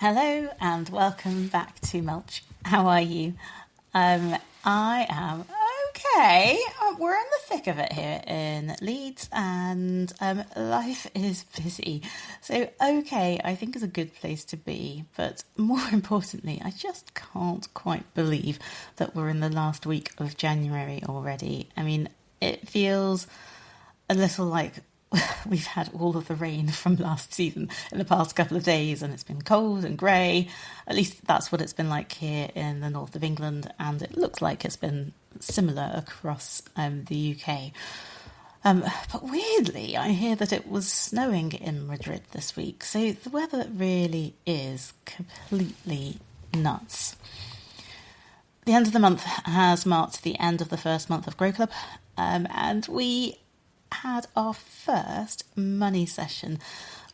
Hello and welcome back to Mulch. How are you? I am okay. We're in the thick of it here in Leeds and life is busy. So okay, I think is a good place to be. But more importantly, I just can't quite believe that we're in the last week of January already. I mean, it feels a little like we've had all of the rain from last season in the past couple of days, and it's been cold and grey. At least that's what it's been like here in the north of England, and it looks like it's been similar across the UK. But weirdly, I hear that it was snowing in Madrid this week, so the weather really is completely nuts. The end of the month has marked the end of the first month of Grow Club, and we had our first money session,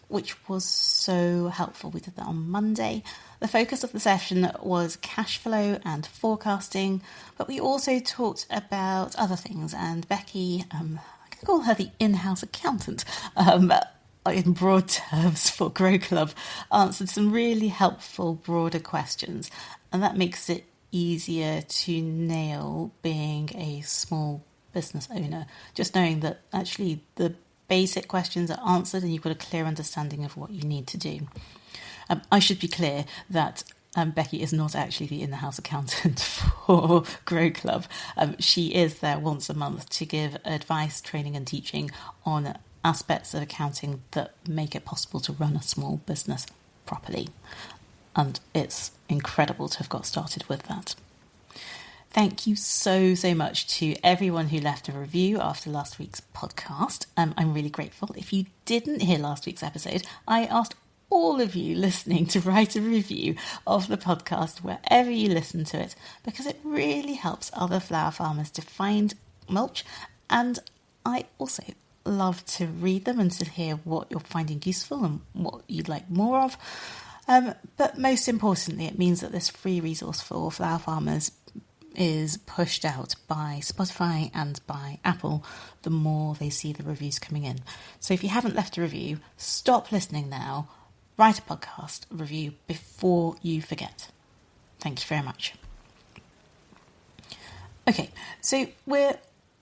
which was so helpful. We did that on Monday. The focus of the session was cash flow and forecasting, but we also talked about other things, and Becky, I can call her the in-house accountant, in broad terms for Grow Club, answered some really helpful broader questions, and that makes it easier to nail being a small business owner, just knowing that actually the basic questions are answered and you've got a clear understanding of what you need to do. I should be clear that Becky is not actually the in-house accountant for Grow Club. She is there once a month to give advice, training and teaching on aspects of accounting that make it possible to run a small business properly. And it's incredible to have got started with that. Thank you so much to everyone who left a review after last week's podcast. I'm really grateful. If you didn't hear last week's episode, I asked all of you listening to write a review of the podcast wherever you listen to it, because it really helps other flower farmers to find Mulch. And I also love to read them and to hear what you're finding useful and what you'd like more of. But most importantly, it means that this free resource for flower farmers is pushed out by Spotify and by Apple the more they see the reviews coming in. So if you haven't left a review, stop listening now, write a podcast review before you forget. Thank you very much. Okay, so we're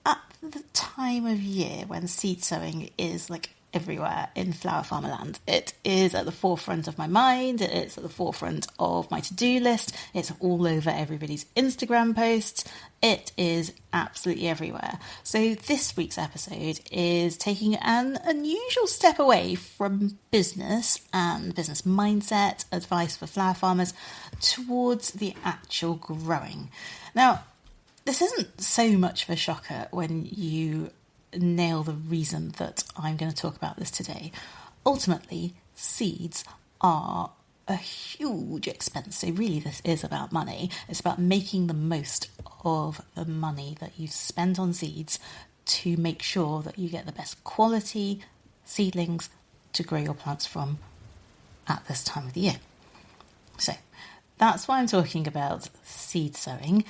at the time of year when seed sowing is like everywhere in flower farmer land. It is at the forefront of my mind. It's at the forefront of my to-do list. It's all over everybody's Instagram posts. It is absolutely everywhere. So this week's episode is taking an unusual step away from business and business mindset, advice for flower farmers, towards the actual growing. Now, this isn't so much of a shocker when you nail the reason that I'm going to talk about this today. Ultimately, seeds are a huge expense. So really this is about money. It's about making the most of the money that you've spent on seeds to make sure that you get the best quality seedlings to grow your plants from at this time of the year. So that's why I'm talking about seed sowing.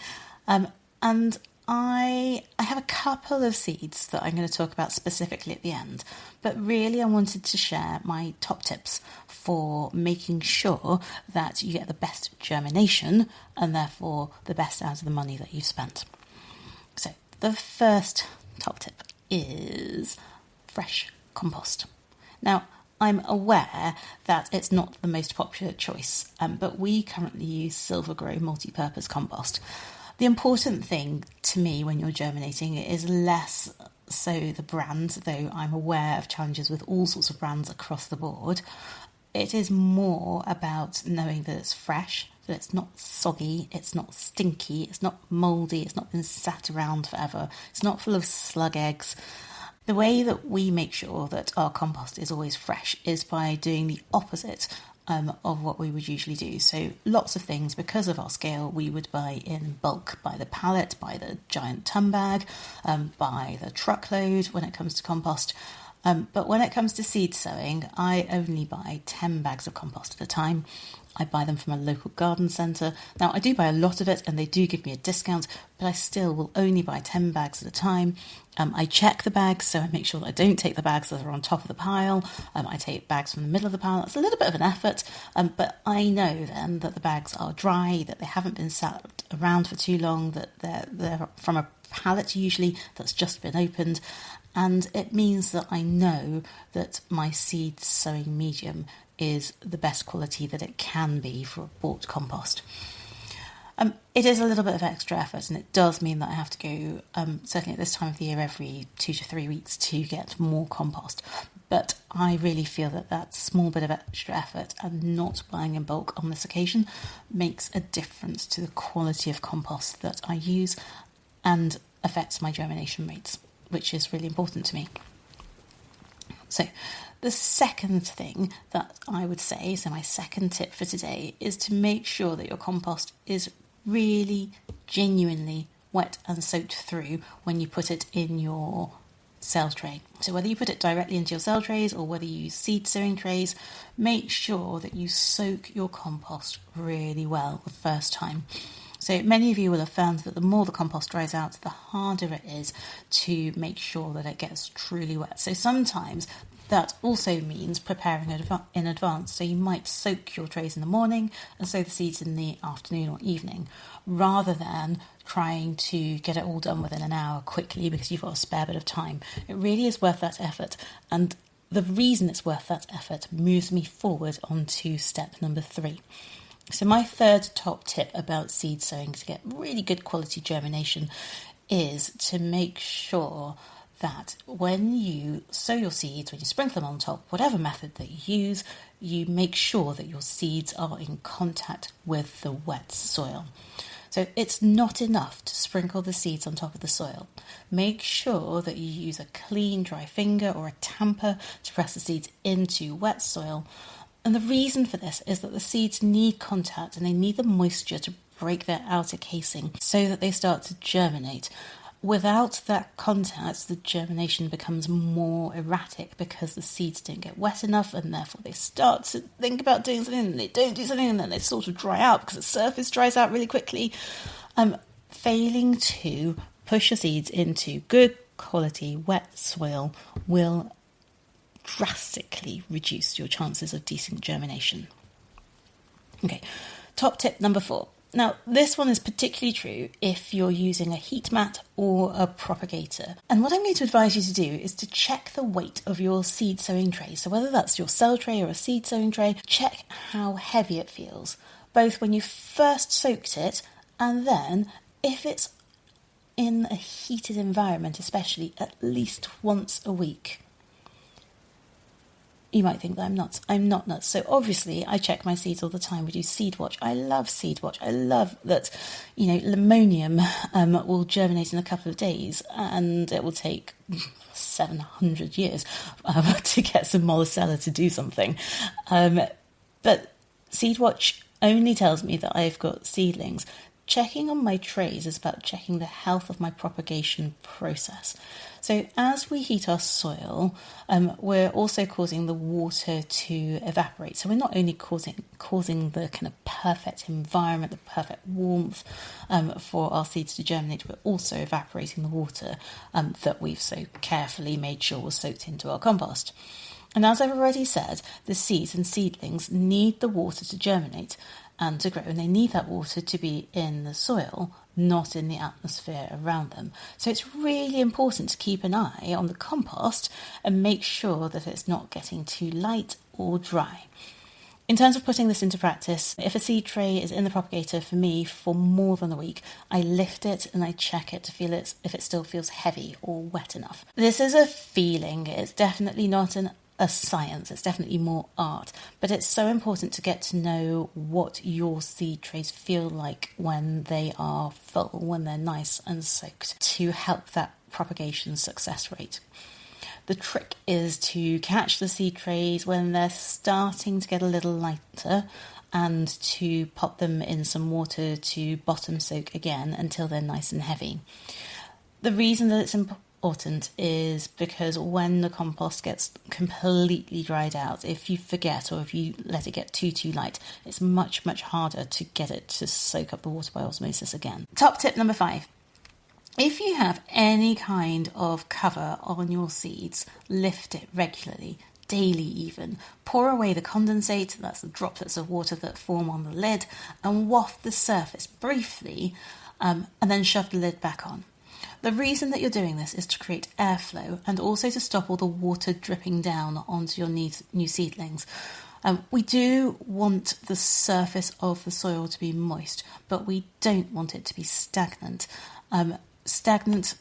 And I have a couple of seeds that I'm going to talk about specifically at the end, but really I wanted to share my top tips for making sure that you get the best germination and therefore the best out of the money that you've spent. So the first top tip is fresh compost. Now, I'm aware that it's not the most popular choice, but we currently use Silver Grow multi-purpose compost. The important thing to me when you're germinating is less so the brand, though I'm aware of challenges with all sorts of brands across the board. It is more about knowing that it's fresh, that it's not soggy, it's not stinky, it's not mouldy, it's not been sat around forever, it's not full of slug eggs. The way that we make sure that our compost is always fresh is by doing the opposite of what we would usually do. So lots of things, because of our scale, we would buy in bulk, by the pallet, by the giant ton bag, by the truckload when it comes to compost. But when it comes to seed sowing, I only buy 10 bags of compost at a time. I buy them from a local garden centre. Now, I do buy a lot of it and they do give me a discount, but I still will only buy 10 bags at a time. I check the bags, so I make sure that I don't take the bags that are on top of the pile. I take bags from the middle of the pile. It's a little bit of an effort, but I know then that the bags are dry, that they haven't been sat around for too long, that they're from a pallet usually that's just been opened. And it means that I know that my seed sowing medium is the best quality that it can be for a bought compost. It is a little bit of extra effort, and it does mean that I have to go, certainly at this time of the year, every 2 to 3 weeks to get more compost. But I really feel that that small bit of extra effort and not buying in bulk on this occasion makes a difference to the quality of compost that I use and affects my germination rates, which is really important to me. So the second thing that I would say, so my second tip for today, is to make sure that your compost is really genuinely wet and soaked through when you put it in your cell tray. So whether you put it directly into your cell trays or whether you use seed sowing trays, make sure that you soak your compost really well the first time. So many of you will have found that the more the compost dries out, the harder it is to make sure that it gets truly wet. So sometimes that also means preparing in advance. So you might soak your trays in the morning and sow the seeds in the afternoon or evening, rather than trying to get it all done within an hour quickly because you've got a spare bit of time. It really is worth that effort. And the reason it's worth that effort moves me forward onto step number 3. So my third top tip about seed sowing to get really good quality germination is to make sure that when you sow your seeds, when you sprinkle them on top, whatever method that you use, you make sure that your seeds are in contact with the wet soil. So it's not enough to sprinkle the seeds on top of the soil. Make sure that you use a clean, dry finger or a tamper to press the seeds into wet soil. And the reason for this is that the seeds need contact and they need the moisture to break their outer casing so that they start to germinate. Without that contact, the germination becomes more erratic because the seeds don't get wet enough, and therefore they start to think about doing something and they don't do something, and then they sort of dry out because the surface dries out really quickly. Failing to push your seeds into good quality wet soil will drastically reduce your chances of decent germination. Okay, top tip number 4. Now, this one is particularly true if you're using a heat mat or a propagator. And what I'm going to advise you to do is to check the weight of your seed sowing tray. So whether that's your cell tray or a seed sowing tray, check how heavy it feels, both when you first soaked it and then if it's in a heated environment, especially at least once a week. You might think that I'm nuts. I'm not nuts. So obviously I check my seeds all the time. We do seed watch. I love seed watch. I love that, limonium will germinate in a couple of days and it will take 700 years to get some mollicella to do something. But seed watch only tells me that I've got seedlings. Checking on my trays is about checking the health of my propagation process. So as we heat our soil, we're also causing the water to evaporate. So we're not only causing the kind of perfect environment, the perfect warmth for our seeds to germinate, we're also evaporating the water that we've so carefully made sure was soaked into our compost. And as I've already said, the seeds and seedlings need the water to germinate and to grow, and they need that water to be in the soil, not in the atmosphere around them. So it's really important to keep an eye on the compost and make sure that it's not getting too light or dry. In terms of putting this into practice, if a seed tray is in the propagator for me for more than a week, I lift it and I check it to feel if it still feels heavy or wet enough. This is a feeling. It's definitely not a science. It's definitely more art, but it's so important to get to know what your seed trays feel like when they are full, when they're nice and soaked, to help that propagation success rate. The trick is to catch the seed trays when they're starting to get a little lighter and to pop them in some water to bottom soak again until they're nice and heavy. The reason that it's important is because when the compost gets completely dried out, if you forget or if you let it get too light, it's much harder to get it to soak up the water by osmosis again. Top tip number 5. If you have any kind of cover on your seeds, lift it regularly, daily even. Pour away the condensate, that's the droplets of water that form on the lid, and waft the surface briefly, and then shove the lid back on. The reason that you're doing this is to create airflow and also to stop all the water dripping down onto your new seedlings. We do want the surface of the soil to be moist, but we don't want it to be stagnant. Stagnant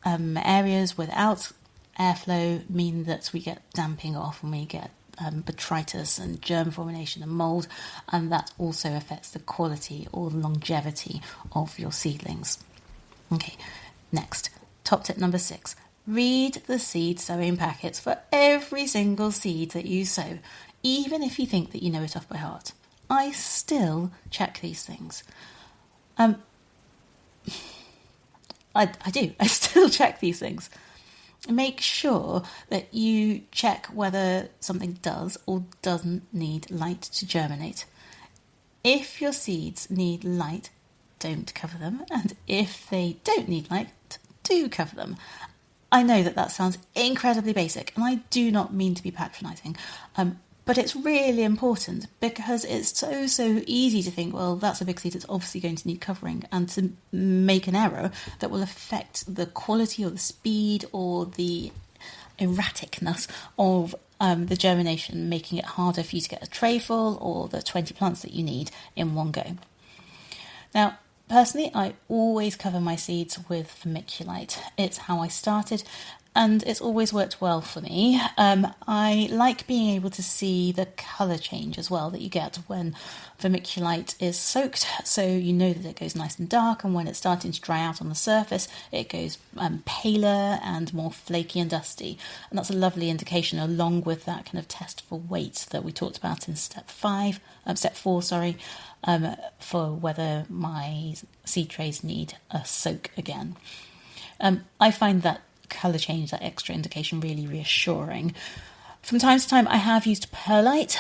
areas without airflow mean that we get damping off and we get botrytis and germ formation and mould, and that also affects the quality or the longevity of your seedlings. Okay, next, top tip number 6. Read the seed sowing packets for every single seed that you sow, even if you think that you know it off by heart. I still check these things. I do. I still check these things. Make sure that you check whether something does or doesn't need light to germinate. If your seeds need light, don't cover them. And if they don't need light, do cover them. I know that sounds incredibly basic, and I do not mean to be patronising. But it's really important because it's so easy to think, well, that's a big seed, it's obviously going to need covering, and to make an error that will affect the quality or the speed or the erraticness of the germination, making it harder for you to get a tray full or the 20 plants that you need in one go. Now, personally, I always cover my seeds with vermiculite. It's how I started, and it's always worked well for me. I like being able to see the colour change as well that you get when vermiculite is soaked, so you know that it goes nice and dark, and when it's starting to dry out on the surface, it goes paler and more flaky and dusty. And that's a lovely indication, along with that kind of test for weight that we talked about in step 4, for whether my seed trays need a soak again. I find that colour change, that extra indication, really reassuring. From time to time I have used perlite.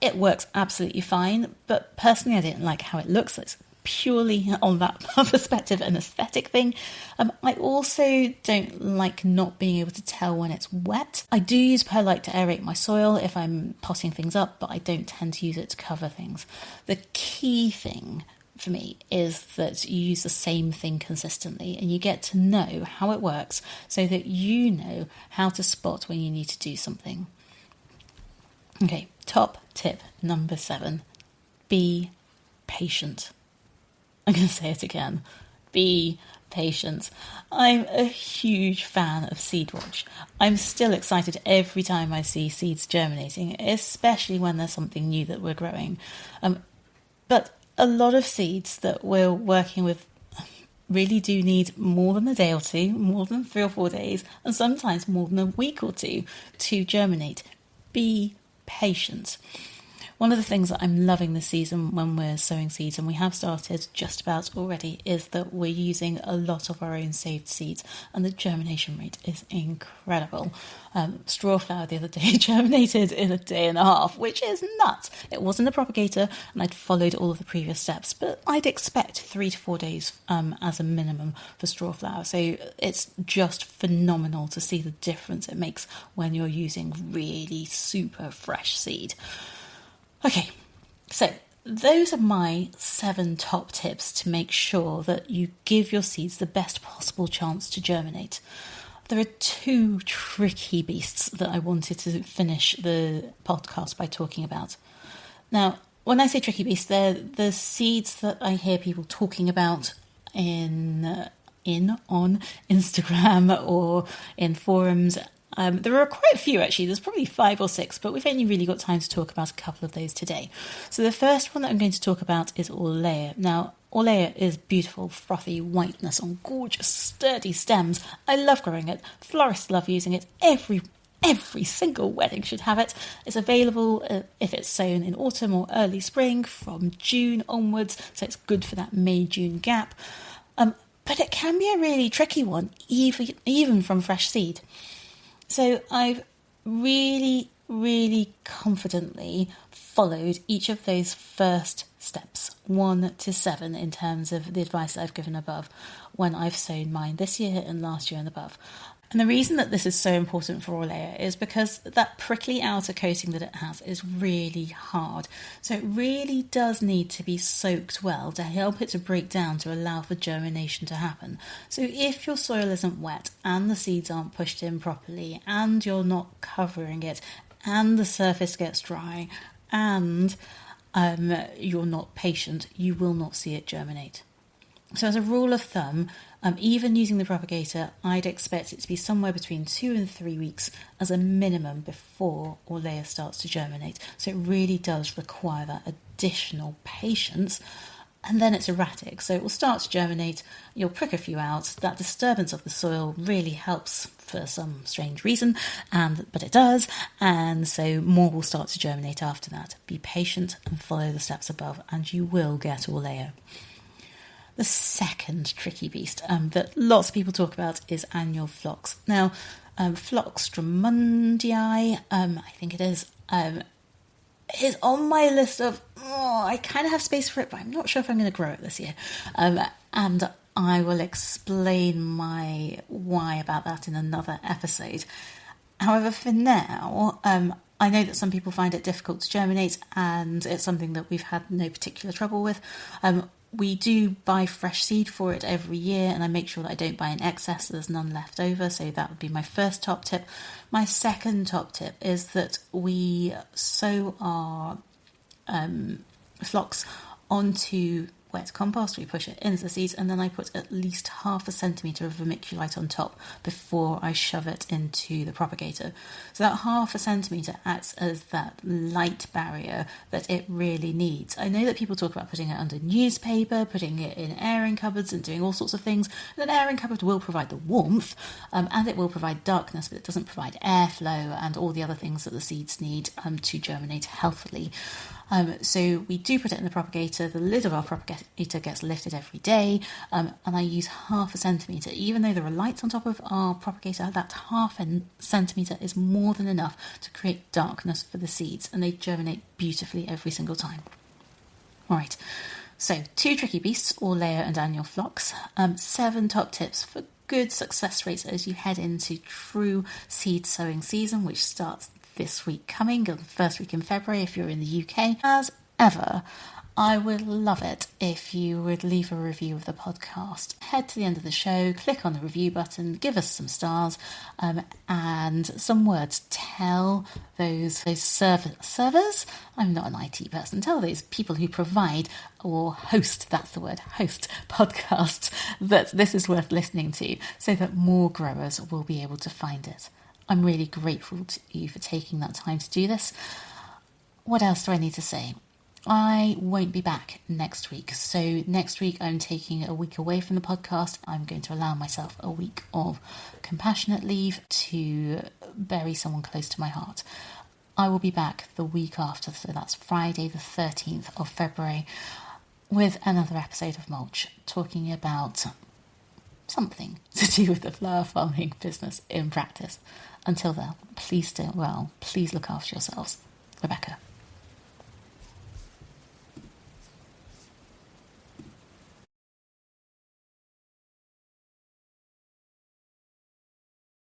It works absolutely fine, but personally I didn't like how it looks. It's purely on that perspective an aesthetic thing. I also don't like not being able to tell when it's wet. I do use perlite to aerate my soil if I'm potting things up, but I don't tend to use it to cover things. The key thing for me is that you use the same thing consistently and you get to know how it works so that you know how to spot when you need to do something. Okay, top tip number 7. Be patient. I'm going to say it again. Be patient. I'm a huge fan of SeedWatch. I'm still excited every time I see seeds germinating, especially when there's something new that we're growing. But a lot of seeds that we're working with really do need more than a day or two, more than 3 or 4 days, and sometimes more than a week or two to germinate. Be patient. One of the things that I'm loving this season when we're sowing seeds, and we have started just about already, is that we're using a lot of our own saved seeds, and the germination rate is incredible. Straw flower the other day germinated in a day and a half, which is nuts. It wasn't a propagator, and I'd followed all of the previous steps, but I'd expect 3 to 4 days as a minimum for straw flower. So it's just phenomenal to see the difference it makes when you're using really super fresh seed. Okay, so those are my 7 top tips to make sure that you give your seeds the best possible chance to germinate. There are 2 tricky beasts that I wanted to finish the podcast by talking about. Now, when I say tricky beasts, they're the seeds that I hear people talking about on Instagram or in forums. There are quite a few actually, there's probably 5 or 6, but we've only really got time to talk about a couple of those today. So the first one that I'm going to talk about is orlaya. Now, orlaya is beautiful, frothy whiteness on gorgeous, sturdy stems. I love growing it. Florists love using it. Every single wedding should have it. It's available if it's sown in autumn or early spring from June onwards, so it's good for that May-June gap. but it can be a really tricky one, even from fresh seed. So I've really, really confidently followed each of those first steps, 1 to 7, in terms of the advice that I've given above, when I've sown mine this year and last year and above. And the reason that this is so important for orlaya is because that prickly outer coating that it has is really hard. So it really does need to be soaked well to help it to break down, to allow for germination to happen. So if your soil isn't wet and the seeds aren't pushed in properly and you're not covering it and the surface gets dry and you're not patient, you will not see it germinate. So as a rule of thumb, even using the propagator, I'd expect it to be somewhere between 2 and 3 weeks as a minimum before orlaya starts to germinate. So it really does require that additional patience. And then it's erratic, so it will start to germinate, you'll prick a few out. That disturbance of the soil really helps for some strange reason, but it does, and so more will start to germinate after that. Be patient and follow the steps above, and you will get orlaya. The second tricky beast that lots of people talk about is annual phlox. Now, phlox drumundii, I think it is on my list of, I kind of have space for it, but I'm not sure if I'm going to grow it this year. And I will explain my why about that in another episode. However, for now, I know that some people find it difficult to germinate, and it's something that we've had no particular trouble with. We do buy fresh seed for it every year, and I make sure that I don't buy in excess, so there's none left over. So that would be my first top tip. My second top tip is that we sow our phlox onto wet compost. We push it into the seeds, and then I put at least 0.5 centimetre of vermiculite on top before I shove it into the propagator. So that 0.5 centimetre acts as that light barrier that it really needs. I know that people talk about putting it under newspaper, putting it in airing cupboards and doing all sorts of things. An airing cupboard will provide the warmth and it will provide darkness, but it doesn't provide airflow and all the other things that the seeds need to germinate healthily. So we do put it in the propagator. The lid of our propagator gets lifted every day, and I use 0.5 centimetre. Even though there are lights on top of our propagator, that 0.5 centimetre is more than enough to create darkness for the seeds, and they germinate beautifully every single time. All right, so 2 tricky beasts, orlaya and annual phlox. 7 top tips for good success rates as you head into true seed sowing season, which starts this week coming, or the first week in February if you're in the UK. As ever, I would love it if you would leave a review of the podcast. Head to the end of the show, click on the review button, give us some stars and some words. Tell those servers, I'm not an IT person, tell those people who provide or host, that's the word, host podcasts, that this is worth listening to, so that more growers will be able to find it. I'm really grateful to you for taking that time to do this. What else do I need to say? I won't be back next week. So next week I'm taking a week away from the podcast. I'm going to allow myself a week of compassionate leave to bury someone close to my heart. I will be back the week after, so that's Friday the 13th of February, with another episode of Mulch, talking about something to do with the flower farming business in practice. Until then, please stay well, please look after yourselves. Rebecca.